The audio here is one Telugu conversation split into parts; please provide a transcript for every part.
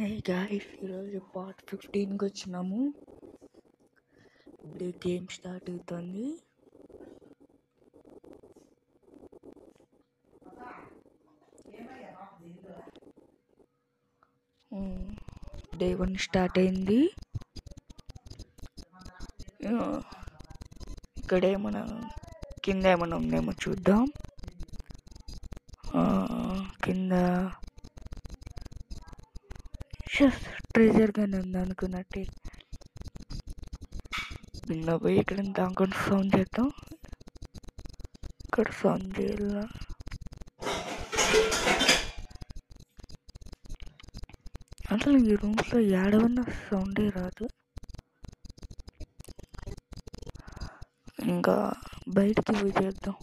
హే గాయ్స్, ఈరోజు పార్ట్ 15కి వచ్చినాము. ఇప్పుడే గేమ్ స్టార్ట్ అవుతుంది. డే 1 స్టార్ట్ అయింది. ఇక్కడ ఏమైనా కింద ఏమైనా ఉందేమో చూద్దాం. కింద ట్రెజర్ గానే ఉంది అనుకున్నట్టే. కింద పోయి ఇక్కడ దానికొని సౌండ్ చేద్దాం. ఇక్కడ సౌండ్ చేయాల. అసలు ఈ రూమ్స్లో ఏడవన్నా సౌండే రాదు. ఇంకా బయటికి పోయి చేద్దాం.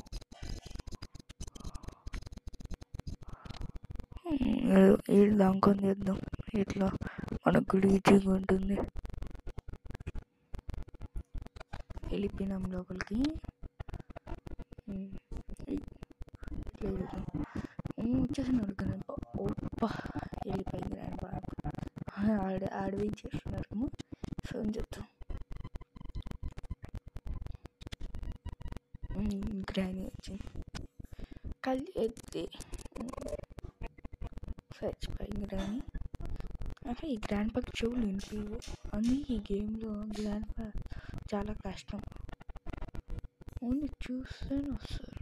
వీళ్ళు దాంకొని చేద్దాం. ఇట్లా మనకు ఈజీగా ఉంటుంది. వెళ్ళిపోయినాం లోపలికి. వచ్చేసినాడు కానీ ఓప్ప వెళ్ళిపోయింది. ఆడ వెయిట్ చేస్తున్నారేమో. ఫోన్ చేద్దాం. గ్రాని వచ్చింది. కళ్ళు ఎత్తి చచ్చిపోయింది గ్రాని. అంటే ఈ గ్రాండ్ పాకి చెవులు వినిపించవు. అని ఈ గేమ్లో గ్రాండ్ పా చాలా కష్టం. ఓన్లీ చూస్తేనే వస్తారు.